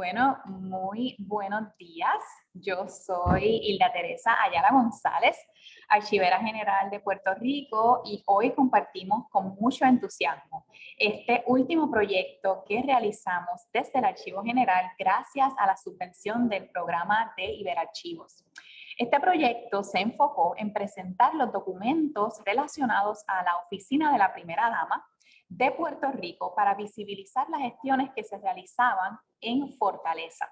Bueno, muy buenos días. Yo soy Hilda Teresa Ayala González, archivera general de Puerto Rico, y hoy compartimos con mucho entusiasmo este último proyecto que realizamos desde el Archivo General gracias a la subvención del programa de Iberarchivos. Este proyecto se enfocó en presentar los documentos relacionados a la oficina de la Primera Dama de Puerto Rico para visibilizar las gestiones que se realizaban en Fortaleza.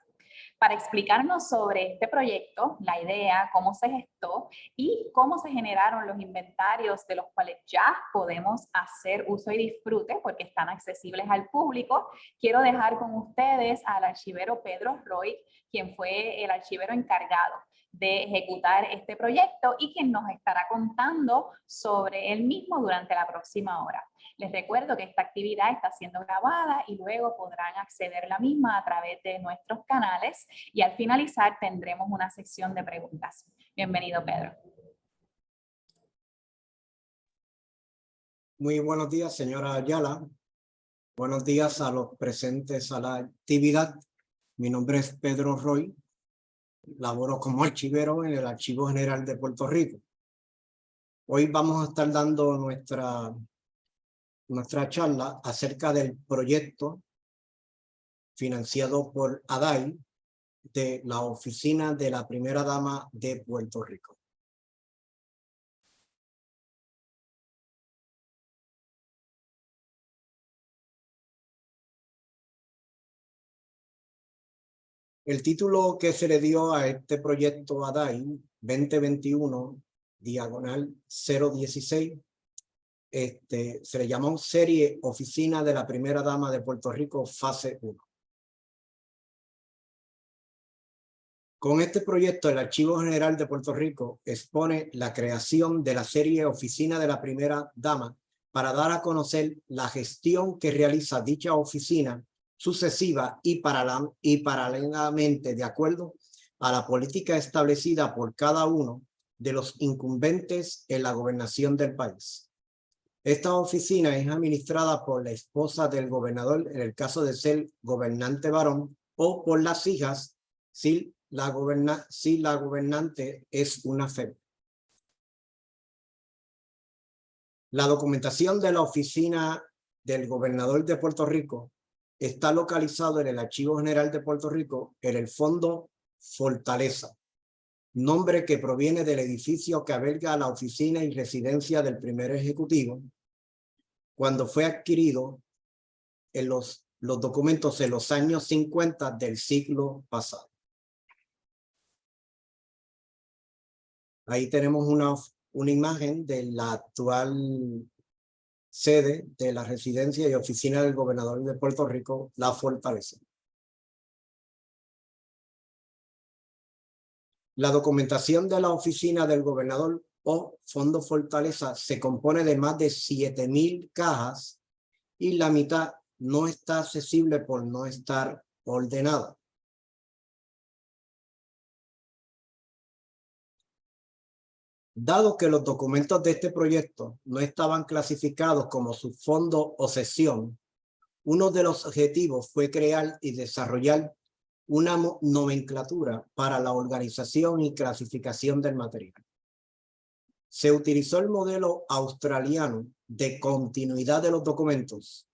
Para explicarnos sobre este proyecto, la idea, cómo se gestó y cómo se generaron los inventarios de los cuales ya podemos hacer uso y disfrute porque están accesibles al público, quiero dejar con ustedes al archivero Pedro Roy, quien fue el archivero encargado de ejecutar este proyecto y quien nos estará contando sobre el mismo durante la próxima hora. Les recuerdo que esta actividad está siendo grabada y luego podrán acceder a la misma a través de nuestros canales y al finalizar tendremos una sección de preguntas. Bienvenido, Pedro. Muy buenos días, señora Ayala. Buenos días a los presentes a la actividad. Mi nombre es Pedro Roy. Laboro como archivero en el Archivo General de Puerto Rico. Hoy vamos a estar dando nuestra charla acerca del proyecto financiado por ADAI de la Oficina de la Primera Dama de Puerto Rico. El título que se le dio a este proyecto ADAI 2021/016 se le llamó Serie Oficina de la Primera Dama de Puerto Rico, fase 1. Con este proyecto, el Archivo General de Puerto Rico expone la creación de la Serie Oficina de la Primera Dama para dar a conocer la gestión que realiza dicha oficina sucesiva y paralelamente de acuerdo a la política establecida por cada uno de los incumbentes en la gobernación del país. Esta oficina es administrada por la esposa del gobernador en el caso de ser gobernante varón o por las hijas si la gobernante es una femme. La documentación de la oficina del gobernador de Puerto Rico está localizado en el Archivo General de Puerto Rico en el Fondo Fortaleza, nombre que proviene del edificio que alberga la oficina y residencia del primer ejecutivo, cuando fue adquirido en los documentos en los años 50 del siglo pasado. Ahí tenemos una imagen de la actual sede de la residencia y oficina del gobernador de Puerto Rico, la Fortaleza. La documentación de la oficina del gobernador o Fondo Fortaleza se compone de más de 7,000 cajas y la mitad no está accesible por no estar ordenada. Dado que los documentos de este proyecto no estaban clasificados como subfondo o sesión, uno de los objetivos fue crear y desarrollar una nomenclatura para la organización y clasificación del material. Se utilizó el modelo australiano de continuidad de los documentos,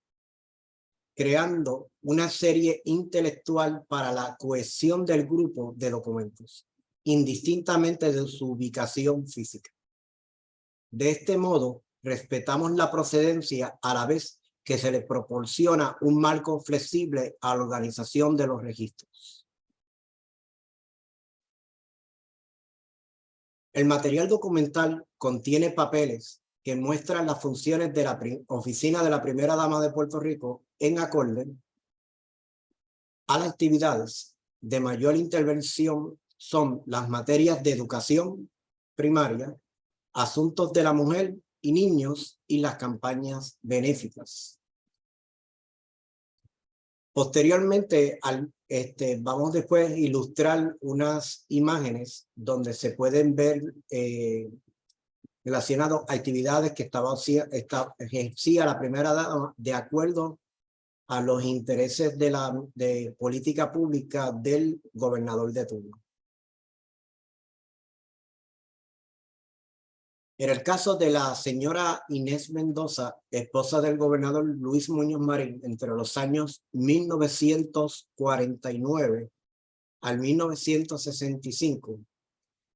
creando una serie intelectual para la cohesión del grupo de documentos, indistintamente de su ubicación física. De este modo, respetamos la procedencia a la vez que se le proporciona un marco flexible a la organización de los registros. El material documental contiene papeles que muestran las funciones de la oficina de la Primera Dama de Puerto Rico en acorde a las actividades de mayor intervención son las materias de educación primaria, asuntos de la mujer y niños y las campañas benéficas. Posteriormente, vamos después a ilustrar unas imágenes donde se pueden ver relacionados a actividades que ejercía la Primera Dama de acuerdo a los intereses de política pública del gobernador de turno. En el caso de la señora Inés Mendoza, esposa del gobernador Luis Muñoz Marín, entre los años 1949 al 1965,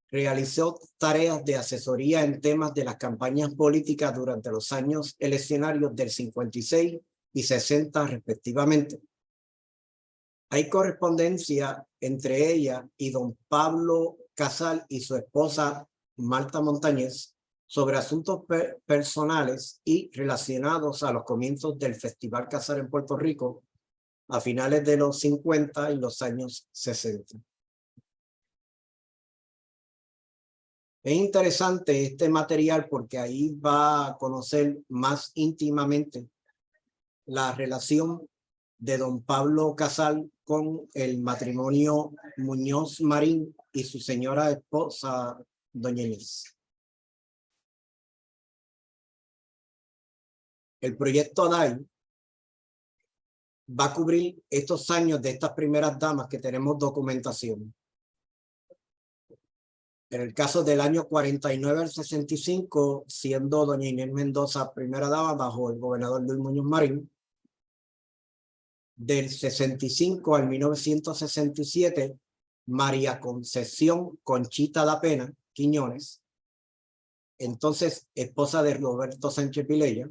realizó tareas de asesoría en temas de las campañas políticas durante los años eleccionarios del 56 y 60 respectivamente. Hay correspondencia entre ella y don Pablo Casal y su esposa Marta Montañez sobre asuntos personales y relacionados a los comienzos del Festival Casal en Puerto Rico a finales de los 50 y los años 60. Es interesante este material porque ahí va a conocer más íntimamente la relación de don Pablo Casal con el matrimonio Muñoz Marín y su señora esposa, doña Inés. El proyecto ADAI va a cubrir estos años de estas primeras damas que tenemos documentación. En el caso del año 49 al 65, siendo doña Inés Mendoza primera dama bajo el gobernador Luis Muñoz Marín. Del 65 al 1967, María Concepción Conchita da Pena Quiñones, entonces esposa de Roberto Sánchez Vilella.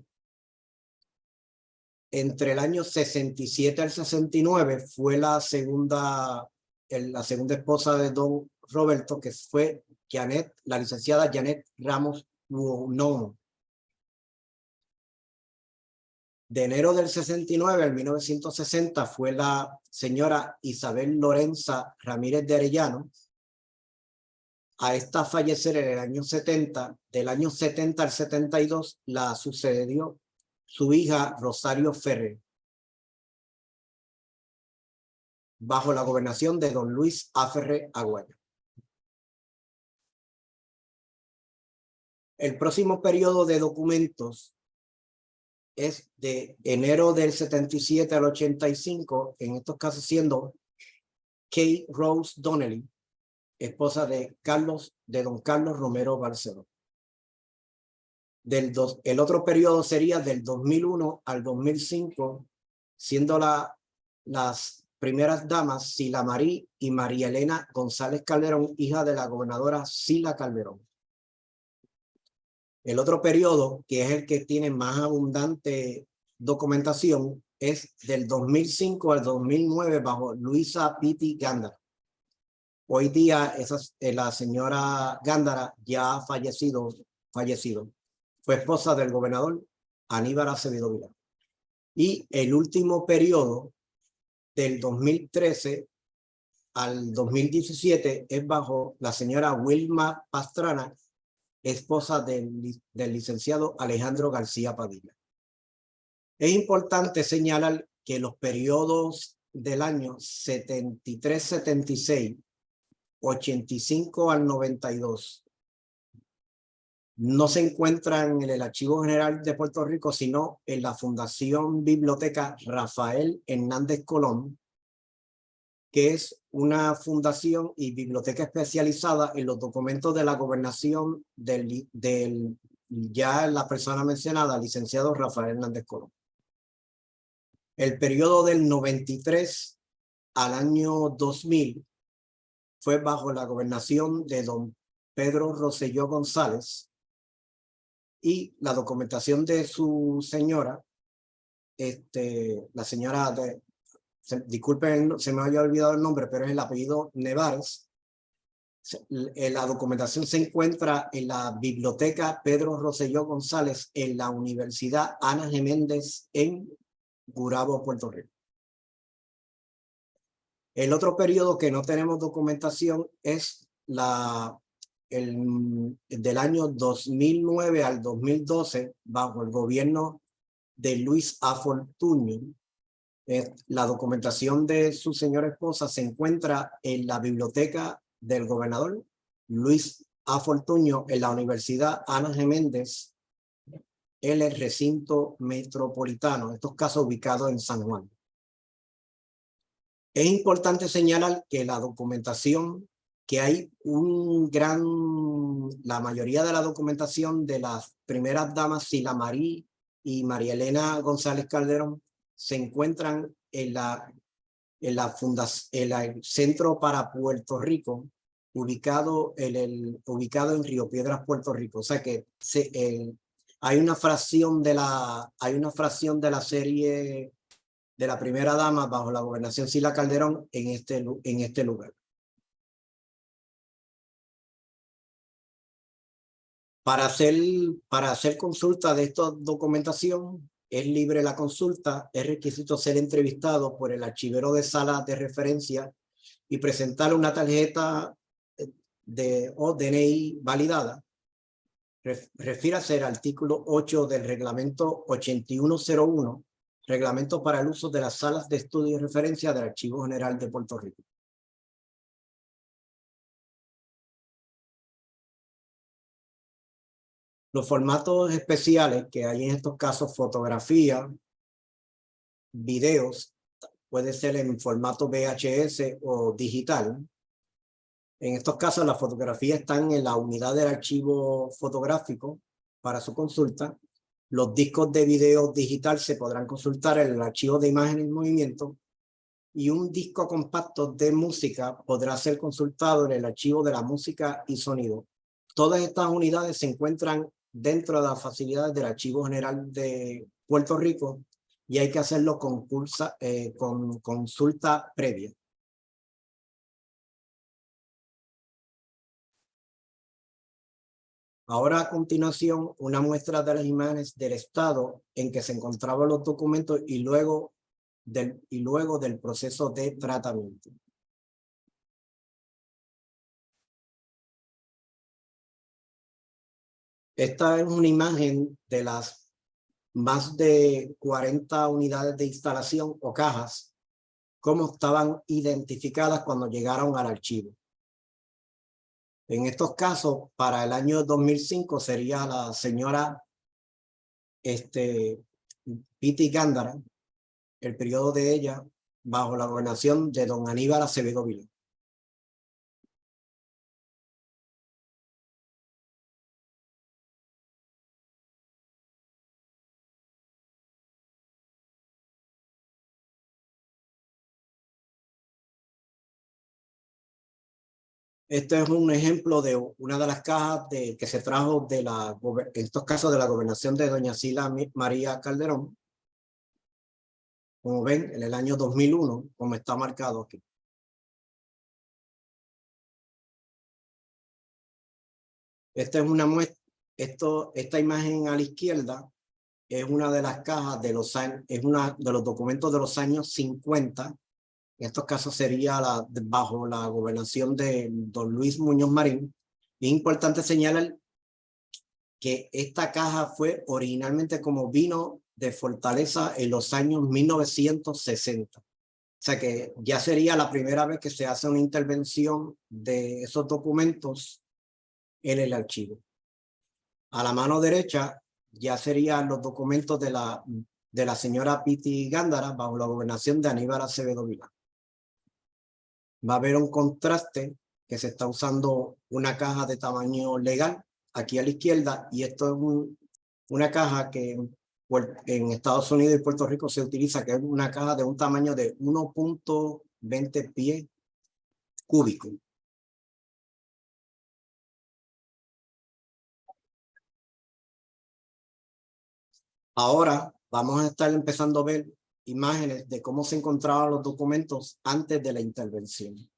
Entre el año 67 al 69 fue la segunda esposa de don Roberto, que fue la licenciada Janet Ramos Nomo. De enero del 69 al 1960 fue la señora Isabel Lorenza Ramírez de Arellano. A esta fallecer en el año 70, del año 70 al 72, la sucedió su hija Rosario Ferrer, bajo la gobernación de don Luis A. Ferrer Aguayo. El próximo periodo de documentos es de enero del 77 al 85, en estos casos siendo Kate Rose Donnelly, esposa de don Carlos Romero Barceló. El otro periodo sería del 2001 al 2005, siendo las primeras damas Sila Marí y María Elena González Calderón, hija de la gobernadora Sila Calderón. El otro periodo, que es el que tiene más abundante documentación, es del 2005 al 2009 bajo Luisa Pitti Gándara. Hoy día la señora Gándara ya ha fallecido. Fue esposa del gobernador Aníbal Acevedo Vilá. Y el último periodo, del 2013 al 2017, es bajo la señora Wilma Pastrana, esposa del licenciado Alejandro García Padilla. Es importante señalar que los periodos del año 73-76, 85 al 92, no se encuentran en el Archivo General de Puerto Rico, sino en la Fundación Biblioteca Rafael Hernández Colón, que es una fundación y biblioteca especializada en los documentos de la gobernación ya la persona mencionada, licenciado Rafael Hernández Colón. El periodo del 93 al año 2000 fue bajo la gobernación de don Pedro Rosselló González, y la documentación de su señora, la señora disculpen, se me había olvidado el nombre, pero es el apellido Nevares. La documentación se encuentra en la Biblioteca Pedro Rosselló González en la Universidad Ana G. Méndez en Gurabo, Puerto Rico. El otro periodo que no tenemos documentación es del año 2009 al 2012 bajo el gobierno de Luis A. Fortuño. La documentación de su señora esposa se encuentra en la biblioteca del gobernador Luis A. Fortuño en la Universidad Ana G. Méndez el recinto metropolitano, en estos casos ubicados en San Juan. Es importante señalar que la documentación, que hay la mayoría de la documentación de las primeras damas Sila Marí y María Elena González Calderón se encuentran en el Centro para Puerto Rico, ubicado en Río Piedras, Puerto Rico. O sea que hay una fracción de la serie de la primera dama bajo la gobernación Sila Calderón en este lugar. Para hacer consulta de esta documentación, es libre la consulta, es requisito ser entrevistado por el archivero de sala de referencia y presentar una tarjeta o DNI validada. Refírase al artículo 8 del reglamento 8101, reglamento para el uso de las salas de estudio y referencia del Archivo General de Puerto Rico. Los formatos especiales que hay en estos casos, fotografía, videos, puede ser en formato VHS o digital. En estos casos, las fotografías están en la unidad del archivo fotográfico para su consulta. Los discos de video digital se podrán consultar en el archivo de imágenes en movimiento y un disco compacto de música podrá ser consultado en el archivo de la música y sonido. Todas estas unidades se encuentran dentro de las facilidades del Archivo General de Puerto Rico y hay que hacerlo con consulta previa. Ahora a continuación una muestra de las imágenes del estado en que se encontraban los documentos y luego del proceso de tratamiento. Esta es una imagen de las más de 40 unidades de instalación o cajas, cómo estaban identificadas cuando llegaron al archivo. En estos casos, para el año 2005 sería la señora Piti Gándara, el periodo de ella bajo la gobernación de don Aníbal Acevedo Vilá. Este es un ejemplo de una de las cajas que se trajo en estos casos de la gobernación de doña Sila María Calderón. Como ven, en el año 2001, como está marcado aquí. Esta es una muestra, esta imagen a la izquierda es una de las cajas de los años, es una de los documentos de los años 50. En estos casos sería bajo la gobernación de don Luis Muñoz Marín. Es importante señalar que esta caja fue originalmente como vino de Fortaleza en los años 1960. O sea que ya sería la primera vez que se hace una intervención de esos documentos en el archivo. A la mano derecha ya serían los documentos de la señora Piti Gándara bajo la gobernación de Aníbal Acevedo Vilá. Va a haber un contraste que se está usando una caja de tamaño legal aquí a la izquierda y esto es una caja que en Estados Unidos y Puerto Rico se utiliza, que es una caja de un tamaño de 1.20 pies cúbicos. Ahora vamos a estar empezando a ver imágenes de cómo se encontraban los documentos antes de la intervención.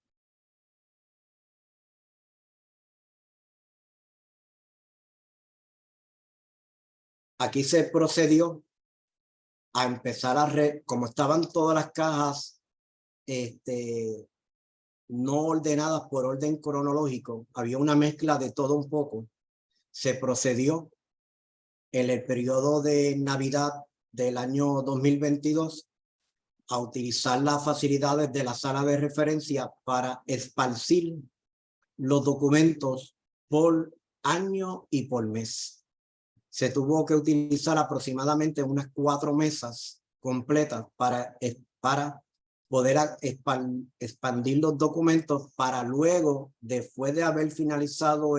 Aquí se procedió a empezar como estaban todas las cajas no ordenadas por orden cronológico, había una mezcla de todo un poco. Se procedió en el periodo de Navidad del año 2022 a utilizar las facilidades de la sala de referencia para esparcir los documentos por año y por mes. se tuvo que utilizar aproximadamente unas 4 mesas completas para poder expandir los documentos para luego, después de haber finalizado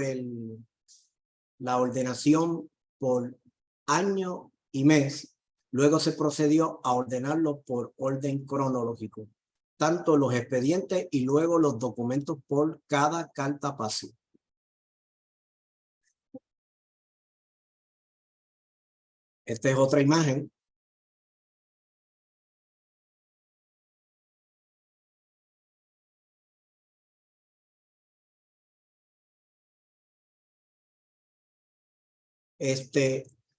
la ordenación por año y mes, luego se procedió a ordenarlo por orden cronológico, tanto los expedientes y luego los documentos por cada cartapacio. Esta es otra imagen.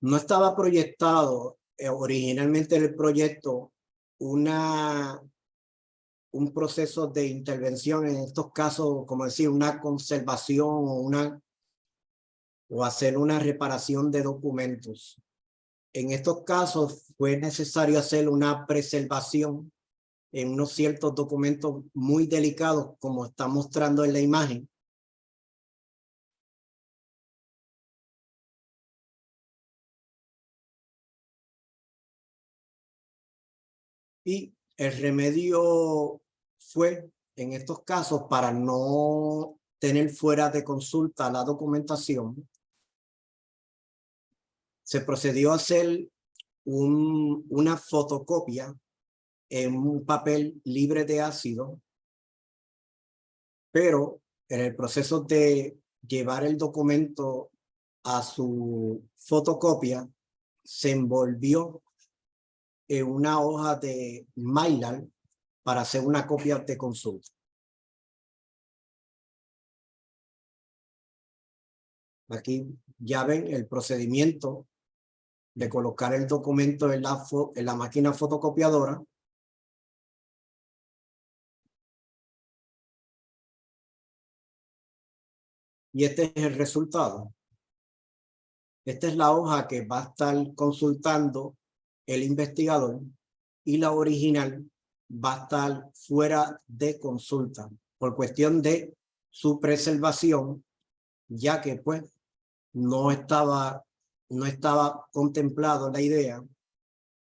No estaba proyectado originalmente en el proyecto un proceso de intervención en estos casos, como decir, una conservación o hacer una reparación de documentos. En estos casos fue necesario hacer una preservación en unos ciertos documentos muy delicados, como está mostrando en la imagen. Y el remedio fue, en estos casos, para no tener fuera de consulta la documentación, se procedió a hacer una fotocopia en un papel libre de ácido, pero en el proceso de llevar el documento a su fotocopia, se envolvió en una hoja de Mylar para hacer una copia de consulta. Aquí ya ven el procedimiento de colocar el documento en la máquina fotocopiadora. Y este es el resultado. Esta es la hoja que va a estar consultando el investigador y la original va a estar fuera de consulta por cuestión de su preservación, ya que pues no estaba contemplado la idea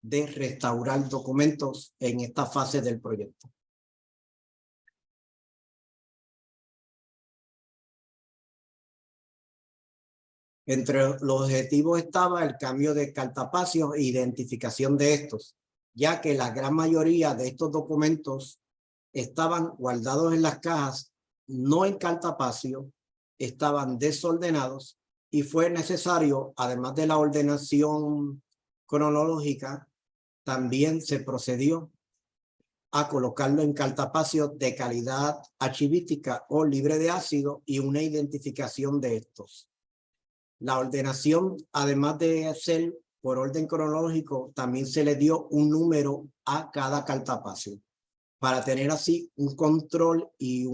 de restaurar documentos en esta fase del proyecto. Entre los objetivos estaba el cambio de cartapacios e identificación de estos, ya que la gran mayoría de estos documentos estaban guardados en las cajas, no en cartapacio, estaban desordenados y fue necesario, además de la ordenación cronológica, también se procedió a colocarlo en cartapacios de calidad archivística o libre de ácido y una identificación de estos. La ordenación, además de hacer por orden cronológico, también se le dio un número a cada cartapacio para tener así un control y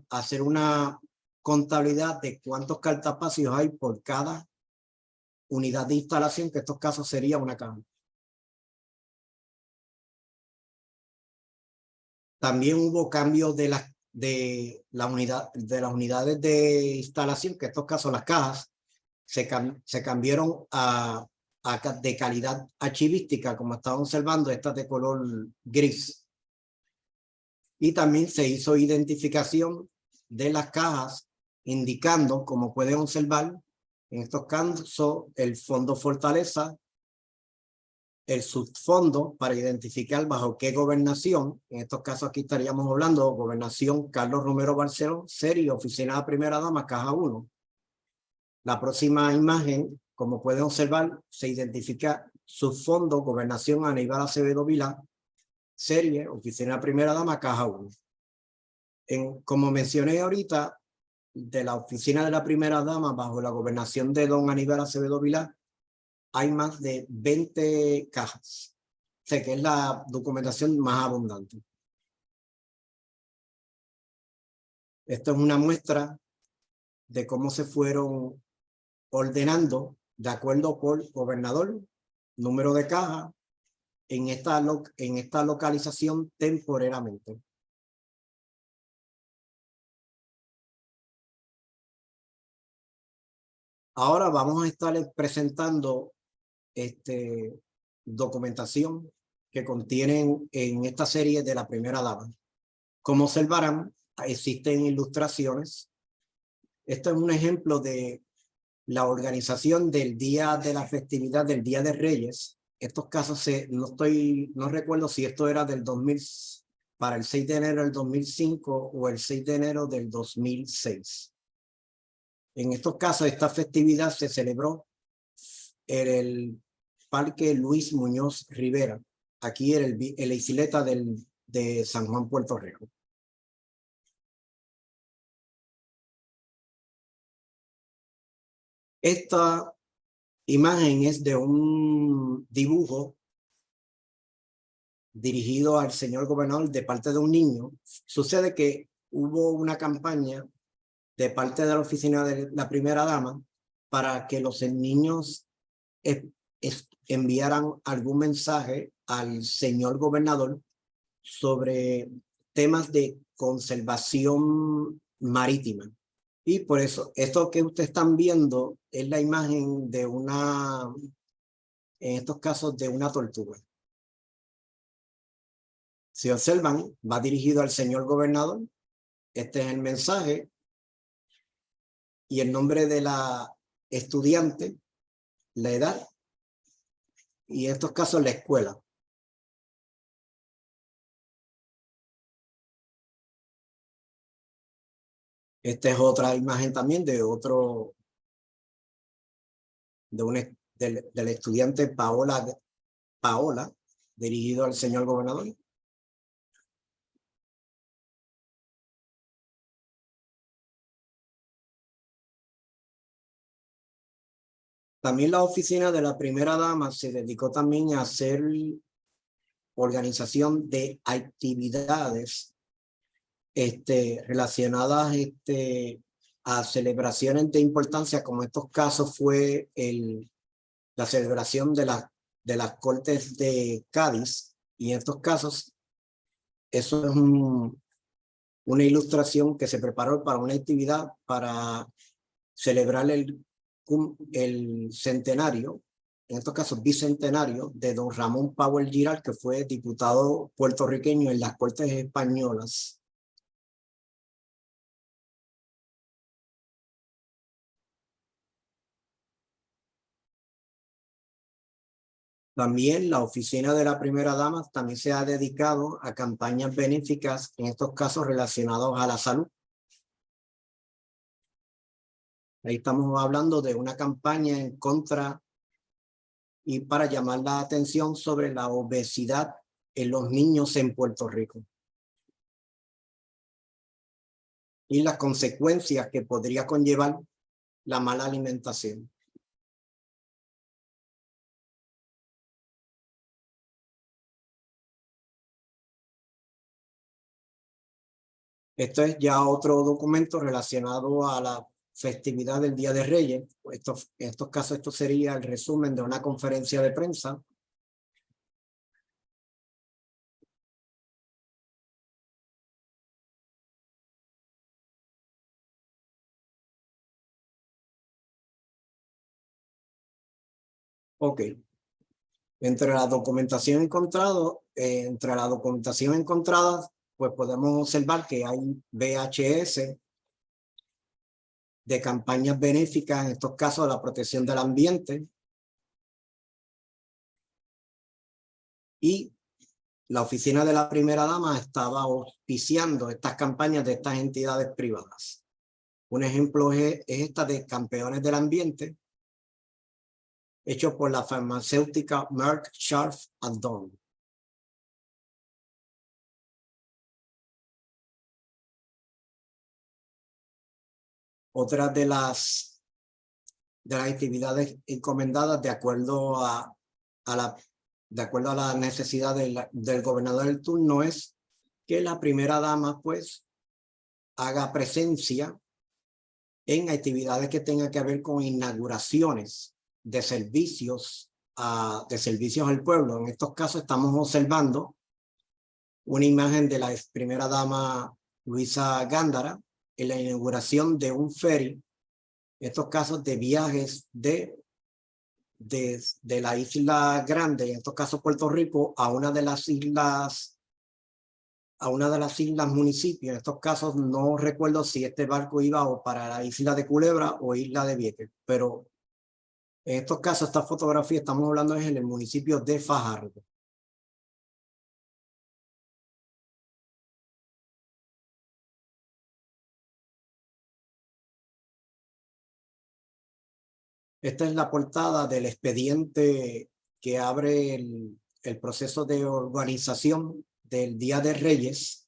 hacer una contabilidad de cuántos cartapacios hay por cada unidad de instalación, que en estos casos sería una caja. También hubo cambios de las unidades de instalación, que en estos casos las cajas, se cambiaron de calidad archivística, como estaban observando, estas de color gris. Y también se hizo identificación de las cajas, indicando, como pueden observar, en estos casos, el fondo Fortaleza, el subfondo para identificar bajo qué gobernación. En estos casos aquí estaríamos hablando de gobernación Carlos Romero Barceló, serie Oficina de Primera Dama, caja 1. La próxima imagen, como pueden observar, se identifica subfondo Gobernación Aníbal Acevedo Vilá, serie Oficina de Primera Dama, caja 1. Como mencioné ahorita, de la Oficina de la Primera Dama bajo la gobernación de don Aníbal Acevedo Vilá, hay más de 20 cajas. Sé que es la documentación más abundante. Esto es una muestra de cómo se fueron ordenando de acuerdo por gobernador, número de caja, en esta localización temporalmente. Ahora vamos a estar presentando documentación que contienen en esta serie de la primera dama. Como observarán, existen ilustraciones. Esto es un ejemplo de la organización del día de la festividad del Día de Reyes. Estos casos no recuerdo si esto era del 2000, para el 6 de enero del 2005 o el 6 de enero del 2006. En estos casos, esta festividad se celebró en el Parque Luis Muñoz Rivera, aquí en la isleta de San Juan, Puerto Rico. Esta imagen es de un dibujo dirigido al señor gobernador de parte de un niño. Sucede que hubo una campaña de parte de la oficina de la primera dama para que los niños enviaran algún mensaje al señor gobernador sobre temas de conservación marítima. Y por eso, esto que ustedes están viendo es la imagen de en estos casos, de una tortuga. Si observan, va dirigido al señor gobernador. Este es el mensaje y el nombre de la estudiante, la edad y en estos casos la escuela. Esta es otra imagen también de del estudiante Paola, dirigido al señor gobernador. También la oficina de la primera dama se dedicó también a hacer organización de actividades relacionadas a celebraciones de importancia, como estos casos fue la celebración de las Cortes de Cádiz, y en estos casos eso es una ilustración que se preparó para una actividad para celebrar el centenario, en estos casos bicentenario, de don Ramón Powell Giral, que fue diputado puertorriqueño en las Cortes Españolas. También la oficina de la primera dama también se ha dedicado a campañas benéficas, en estos casos relacionados a la salud. Ahí estamos hablando de una campaña en contra y para llamar la atención sobre la obesidad en los niños en Puerto Rico y las consecuencias que podría conllevar la mala alimentación. Esto es ya otro documento relacionado a la festividad del Día de Reyes. En estos casos, esto sería el resumen de una conferencia de prensa. Ok. Entre la documentación encontrada, pues podemos observar que hay VHS de campañas benéficas, en estos casos la protección del ambiente, y la oficina de la primera dama estaba auspiciando estas campañas de estas entidades privadas. Un ejemplo es esta de Campeones del Ambiente, hecho por la farmacéutica Merck Sharp & Dohme. Otra de las actividades encomendadas de acuerdo a la necesidad del gobernador del turno es que la primera dama pues haga presencia en actividades que tengan que ver con inauguraciones de servicios al pueblo. En estos casos estamos observando una imagen de la primera dama Luisa Gándara en la inauguración de un ferry estos casos de viajes de la isla grande, en estos casos Puerto Rico, a una de las islas municipios. En estos casos no recuerdo si este barco iba o para la isla de Culebra o isla de Vieques, pero en estos casos, esta fotografía estamos hablando es en el municipio de Fajardo. Esta es la portada del expediente que abre el proceso de organización del Día de Reyes.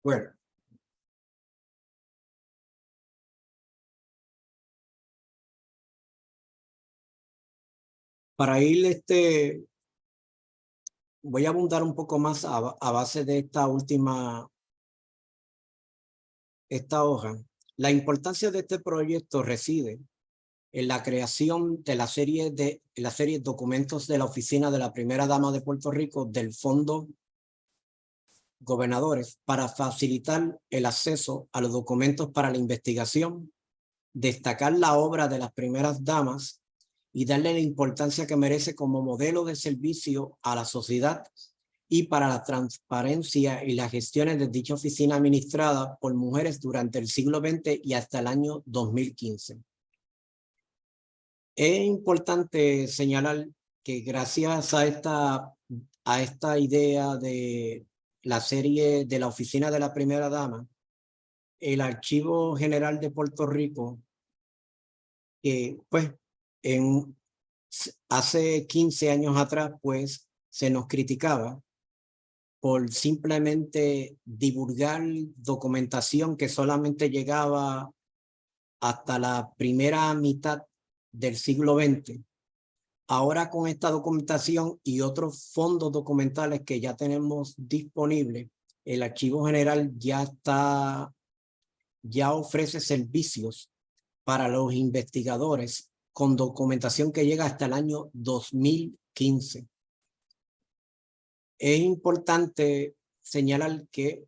Bueno. Para ir, voy a abundar un poco más a base de esta hoja. La importancia de este proyecto reside en la creación de la serie de documentos de la Oficina de la Primera Dama de Puerto Rico del Fondo Gobernadores para facilitar el acceso a los documentos para la investigación, destacar la obra de las primeras damas y darle la importancia que merece como modelo de servicio a la sociedad y para la transparencia y las gestiones de dicha oficina administrada por mujeres durante el siglo XX y hasta el año 2015. Es importante señalar que gracias a esta idea de la serie de la Oficina de la Primera Dama, el Archivo General de Puerto Rico, pues hace 15 años atrás, pues se nos criticaba por simplemente divulgar documentación que solamente llegaba hasta la primera mitad del siglo XX. Ahora con esta documentación y otros fondos documentales que ya tenemos disponibles, el Archivo General ya ofrece servicios para los investigadores con documentación que llega hasta el año 2015. Es importante señalar que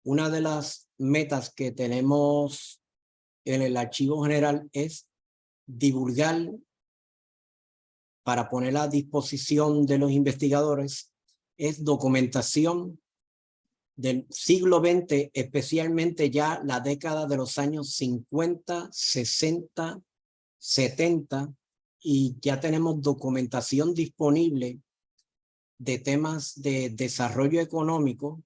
una de las metas que tenemos en el Archivo General es divulgar para poner a disposición de los investigadores es documentación del siglo XX, especialmente ya la década de los años 50, 60, 70, y ya tenemos documentación disponible de temas de desarrollo económico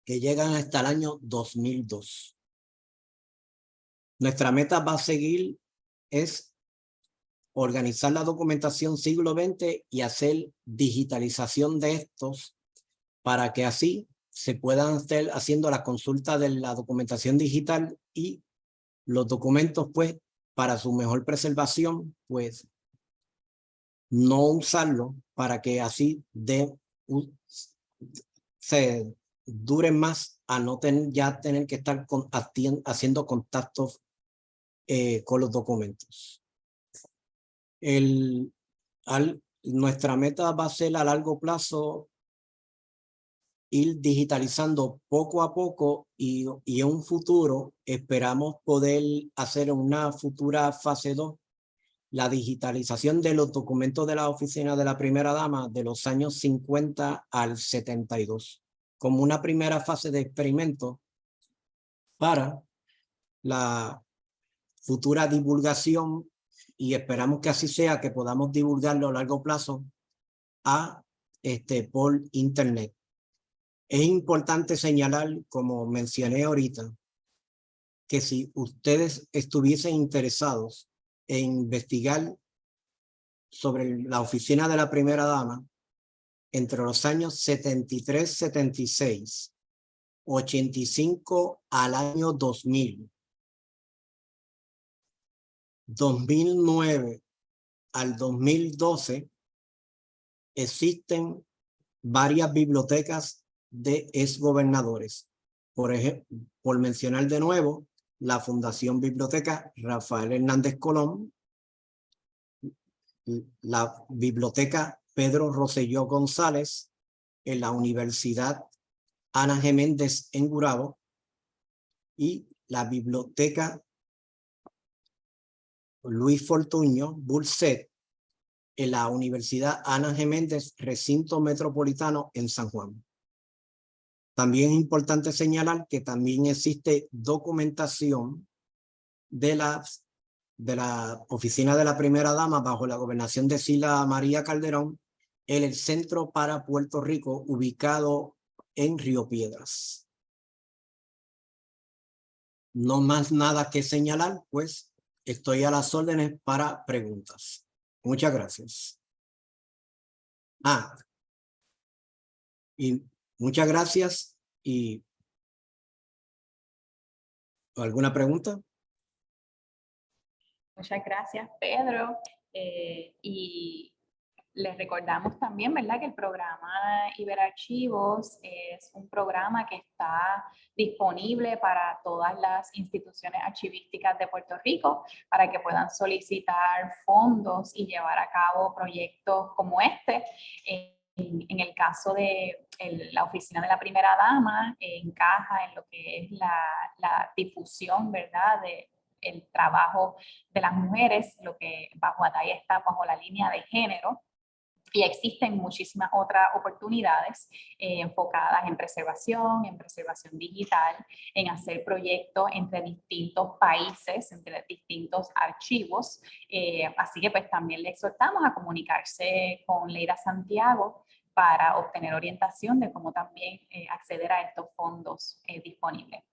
que llegan hasta el año 2002. Nuestra meta va a seguir es organizar la documentación siglo XX y hacer digitalización de estos para que así se puedan estar haciendo la consulta de la documentación digital y los documentos, pues, para su mejor preservación, pues, no usarlo para que así se duren más a no tener que estar haciendo contactos con los documentos. Nuestra meta va a ser a largo plazo ir digitalizando poco a poco y en un futuro esperamos poder hacer una futura fase 2 la digitalización de los documentos de la Oficina de la Primera Dama de los años 50 al 72 como una primera fase de experimento para la futura divulgación, y esperamos que así sea, que podamos divulgarlo a largo plazo por internet. Es importante señalar, como mencioné ahorita, que si ustedes estuviesen interesados en investigar sobre la Oficina de la Primera Dama entre los años 73, 76, 85 al año 2000, 2009 al 2012, existen varias bibliotecas de exgobernadores. Por ejemplo, por mencionar de nuevo, la Fundación Biblioteca Rafael Hernández Colón, la Biblioteca Pedro Rosselló González en la Universidad Ana G. Méndez en Gurabo y la Biblioteca Luis Fortuño Burset en la Universidad Ana G. Méndez, Recinto Metropolitano en San Juan. También es importante señalar que también existe documentación de la oficina de la primera dama bajo la gobernación de Sila María Calderón en el Centro para Puerto Rico, ubicado en Río Piedras. No más nada que señalar, pues estoy a las órdenes para preguntas. Muchas gracias. Y muchas gracias. ¿Y alguna pregunta? Muchas gracias, Pedro. Y les recordamos también, ¿verdad?, que el programa Iberarchivos es un programa que está disponible para todas las instituciones archivísticas de Puerto Rico para que puedan solicitar fondos y llevar a cabo proyectos como este. En el caso de la oficina de la primera dama, encaja en lo que es la difusión, ¿verdad?, de el trabajo de las mujeres, lo que bajo Ataya está bajo la línea de género. Y existen muchísimas otras oportunidades enfocadas en preservación digital, en hacer proyectos entre distintos países, entre distintos archivos. Así que pues también le exhortamos a comunicarse con Leira Santiago para obtener orientación de cómo también acceder a estos fondos disponibles.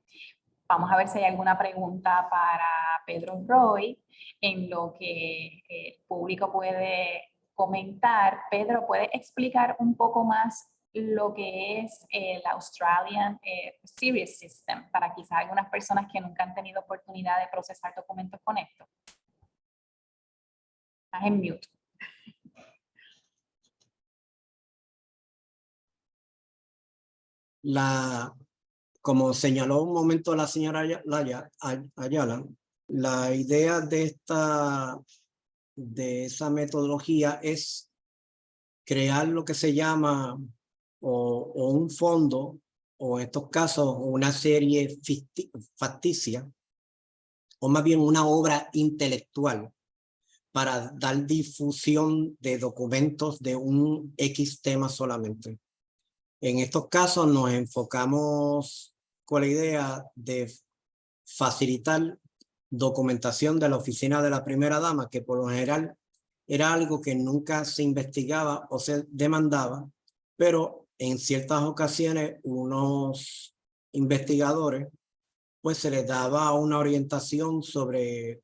Vamos a ver si hay alguna pregunta para Pedro Roy en lo que el público puede comentar. Pedro, ¿puede explicar un poco más lo que es el Australian Series System para quizás algunas personas que nunca han tenido oportunidad de procesar documentos con esto? Estás en mute. Como señaló un momento la señora Ayala, la idea de esa metodología es crear lo que se llama o un fondo, o en estos casos una serie facticia, o más bien una obra intelectual para dar difusión de documentos de un X tema solamente. En estos casos nos enfocamos con la idea de facilitar documentación de la oficina de la primera dama, que por lo general era algo que nunca se investigaba o se demandaba, pero en ciertas ocasiones unos investigadores pues se les daba una orientación sobre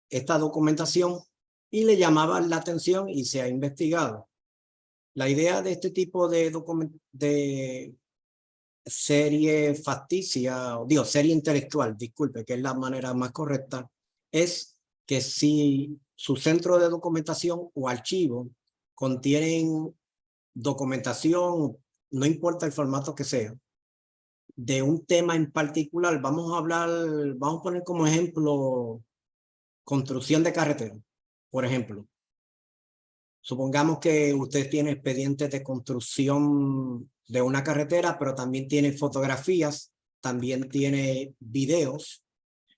esta documentación y le llamaban la atención y se ha investigado. La idea de este tipo de serie facticia, serie intelectual, disculpe, que es la manera más correcta, es que si su centro de documentación o archivo contienen documentación, no importa el formato que sea, de un tema en particular, vamos a poner como ejemplo construcción de carretera, por ejemplo. Supongamos que usted tiene expedientes de construcción de una carretera, pero también tiene fotografías, también tiene videos.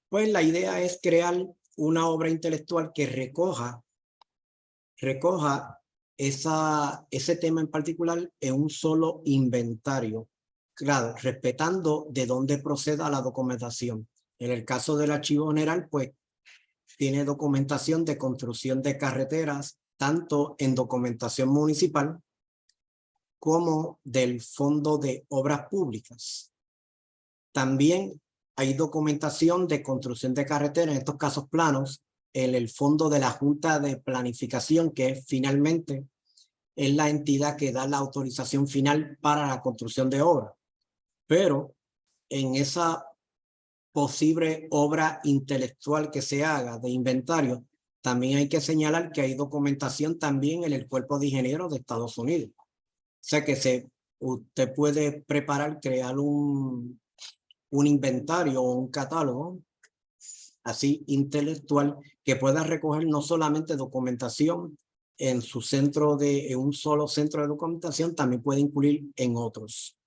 Pues la idea es crear una obra intelectual que recoja ese tema en particular en un solo inventario. Claro, respetando de dónde proceda la documentación. En el caso del Archivo General, pues tiene documentación de construcción de carreteras, tanto en documentación municipal como del Fondo de Obras Públicas. También hay documentación de construcción de carreteras, en estos casos planos, en el Fondo de la Junta de Planificación, que finalmente es la entidad que da la autorización final para la construcción de obras. Pero en esa posible obra intelectual que se haga de inventario, también hay que señalar que hay documentación también en el Cuerpo de Ingenieros de Estados Unidos. O sea que usted puede crear un inventario o un catálogo así intelectual que pueda recoger no solamente documentación en su centro en un solo centro de documentación, también puede incluir en otros.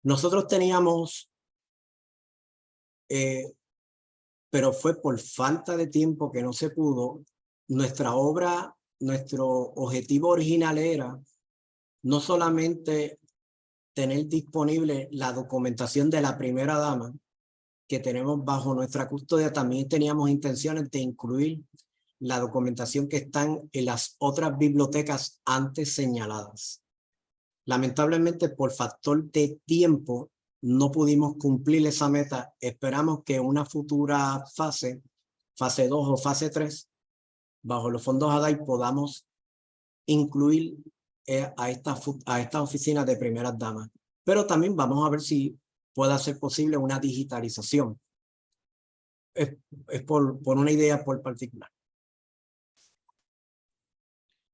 Nosotros teníamos, pero fue por falta de tiempo que no se pudo, nuestra obra, nuestro objetivo original era no solamente tener disponible la documentación de la primera dama que tenemos bajo nuestra custodia, también teníamos intenciones de incluir la documentación que están en las otras bibliotecas antes señaladas. Lamentablemente, por factor de tiempo, no pudimos cumplir esa meta. Esperamos que una futura fase 2 o fase 3, bajo los fondos ADAI, podamos incluir a esta oficina de primeras damas. Pero también vamos a ver si puede ser posible una digitalización. Es por una idea por particular.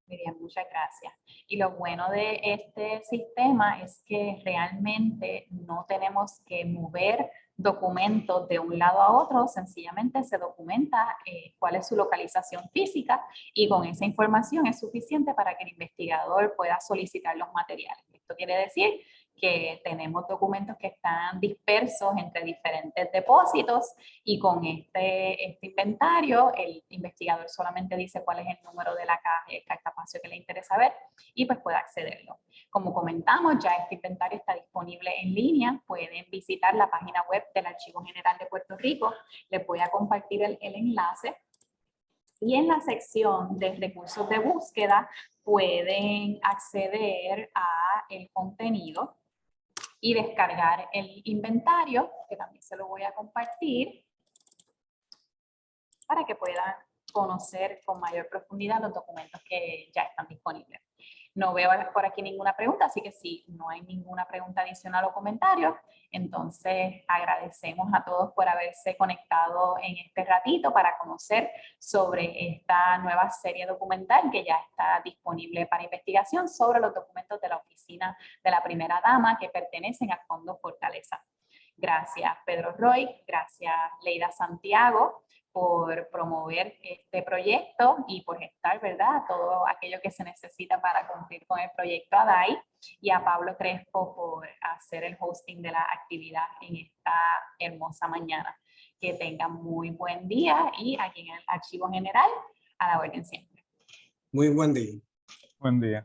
Muy bien, muchas gracias. Y lo bueno de este sistema es que realmente no tenemos que mover documentos de un lado a otro, sencillamente se documenta cuál es su localización física y con esa información es suficiente para que el investigador pueda solicitar los materiales. Esto quiere decir que tenemos documentos que están dispersos entre diferentes depósitos y con este inventario el investigador solamente dice cuál es el número de la caja y el cartapacio que le interesa ver y pues puede accederlo. Como comentamos, ya este inventario está disponible en línea, pueden visitar la página web del Archivo General de Puerto Rico, les voy a compartir el enlace. Y en la sección de recursos de búsqueda pueden acceder a el contenido y descargar el inventario, que también se lo voy a compartir, para que puedan conocer con mayor profundidad los documentos que ya están disponibles. No veo por aquí ninguna pregunta, así que si no hay ninguna pregunta adicional o comentario, entonces agradecemos a todos por haberse conectado en este ratito para conocer sobre esta nueva serie documental que ya está disponible para investigación sobre los documentos de la Oficina de la Primera Dama que pertenecen al Fondo Fortaleza. Gracias Pedro Roy, gracias Leida Santiago por promover este proyecto y por estar, ¿verdad?, todo aquello que se necesita para cumplir con el proyecto ADAI, y a Pablo Crespo por hacer el hosting de la actividad en esta hermosa mañana. Que tengan muy buen día y aquí en el Archivo General, a la orden siempre. Muy buen día. Buen día.